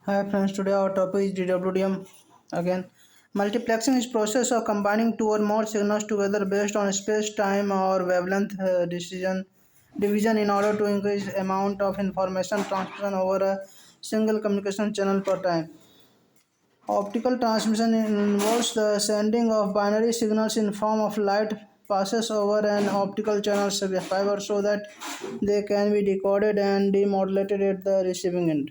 Hi friends, today our topic is DWDM again. Multiplexing is process of combining two or more signals together based on space, time or wavelength division in order to increase amount of information transmission over a single communication channel per time. Optical transmission involves the sending of binary signals in form of light passes over an optical channel fiber so that they can be decoded and demodulated at the receiving end.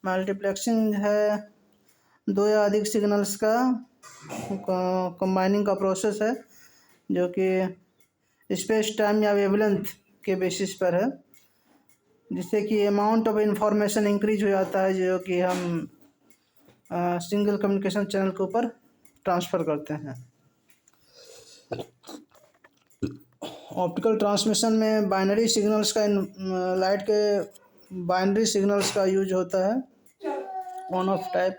Multiplexing है दो या अधिक signals का combining का process है जो कि space time या वेवलेंथ के बेसिस पर है, जिससे कि अमाउंट ऑफ इंफॉर्मेशन इंक्रीज हो जाता है जो कि हम सिंगल कम्युनिकेशन चैनल के ऊपर ट्रांसफ़र करते हैं। ऑप्टिकल ट्रांसमिशन में बाइनरी सिग्नल्स का लाइट के बाइनरी सिग्नल्स का यूज होता है ऑन ऑफ टाइप,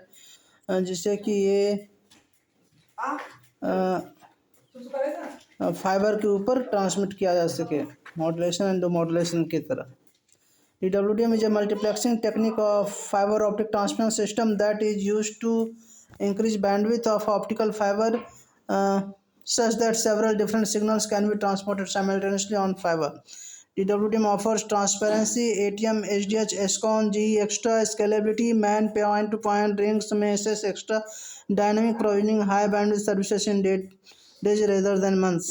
जिससे कि ये फाइबर के ऊपर ट्रांसमिट किया जा सके मॉड्यूलेशन एंड मॉड्यूलेशन की तरह। DWDM is a multiplexing technique of fiber optic transmission system that is used to increase bandwidth of optical fiber such that several different signals can be transported simultaneously on fiber. DWDM offers transparency, ATM, HDH, SCON, GE extra, scalability, man point-to-point rings, meshes, extra, dynamic provisioning, high bandwidth services in days rather than months.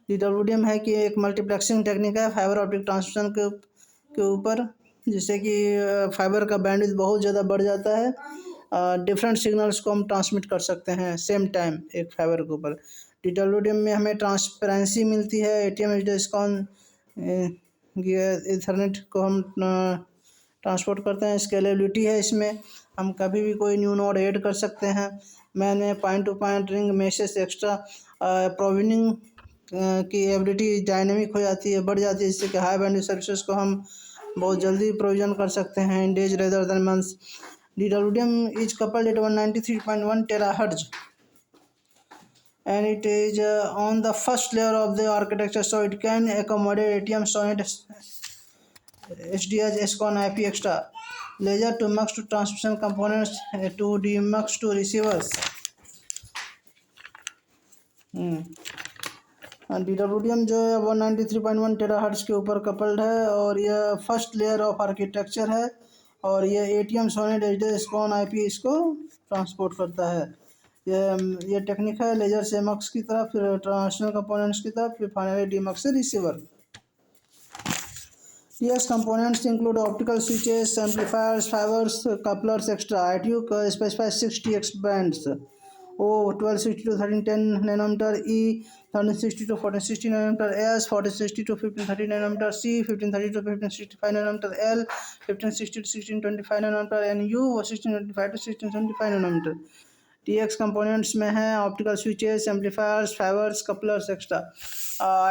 DWDM है कि एक multiplexing technique है fibre optic transmission के ऊपर, जिससे कि fibre का bandwidth बहुत ज़्यादा बढ़ जाता है। डिफरेंट सिग्नल्स को हम ट्रांसमिट कर सकते हैं सेम टाइम एक फाइबर के ऊपर। DWDM में हमें ट्रांसपेरेंसी मिलती है, ATM, HDH, SCON, इथरनेट को हम ट्रांसपोर्ट करते हैं। स्केलेबिलिटी है, इसमें हम कभी भी कोई न्यू नोड ऐड कर सकते हैं। मैन में point two point ring, message extra, provisioning की एबिलिटी डायनेमिक हो जाती है, बढ़ जाती है, जिससे कि हाई बैंडविड्थ सर्विसेज को हम बहुत जल्दी प्रोविजन कर सकते हैं in days rather than months. DWDM is coupled at 193.1 THz and it is on the first layer of the architecture, so it can accommodate ATM, SONET, HDH, SCON, IP extra, laser to mux to transmission components to demux to receivers. DWDM जो है 193.1 THz के ऊपर coupled है और यह first layer of architecture है और यह ATM, SONET, HDH, SCON, IP इसको ट्रांसपोर्ट करता है। ये टेक्निक है लेजर से मक्स की तरफ, फिर ट्रांसमिशन कंपोनेंट्स की तरफ, फिर फाइनली डीमक्स से receiver. TX components include optical switches, amplifiers, fibers, couplers, extra. ITU specifies 6 TX bands: O 1260 to 1310 nanometer, E 1360 to 1460 nanometer, S 1460 to 1530 nanometer, C 1530 to 1565 nanometer, L 1560 to 1625 nanometer, and U 1625 to 1675 nanometer. TX components में है optical switches, amplifiers, fibres, couplers extra.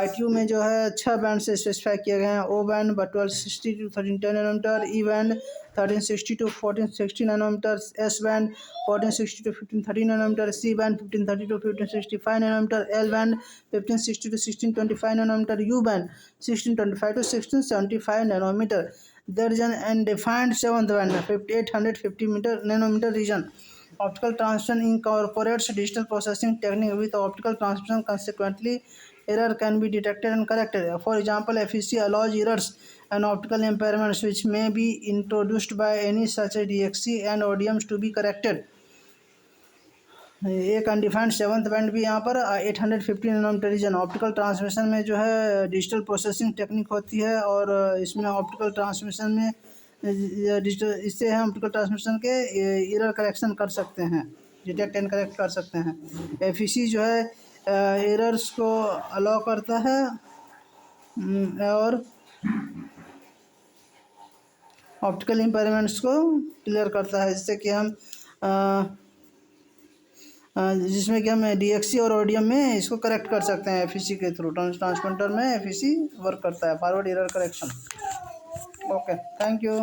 ITU में जो है 6 band से specify किए गए हैं। O band 1260 to 1310 nanometre, E band 1360 to 1460 nanometre, S band 1460 to 1530 nanometre, C band 1530 to 1565 nanometre, L band 1560 to 1625 nanometre, U band 1625 to 1675 nanometre. There is an undefined 7th band 850 nanometer region. Optical transmission incorporates digital processing technique with optical transmission. Consequently, error can be detected and corrected. For example, FEC allows errors and optical impairments which may be introduced by any such as DXC and ODMs to be corrected. एक undefined 7th band भी यहाँ पर 850 nanometre reason. Optical transmission में जो है digital processing technique होती है और इसमें ऑप्टिकल ट्रांसमिशन में डिजिटल इससे हम ऑप्टिकल ट्रांसमिशन के एरर करेक्शन कर सकते हैं, डिटेक्ट एंड करेक्ट कर सकते हैं। FEC जो है एरर्स को अलाउ करता है और ऑप्टिकल इम्पेयरमेंट्स को क्लियर करता है, जिससे कि हम जिसमें कि हम DXC और ODM में इसको करेक्ट कर सकते हैं। FEC के थ्रू ट्रांसमीटर में FEC वर्क करता है, forward error correction. Okay, thank you.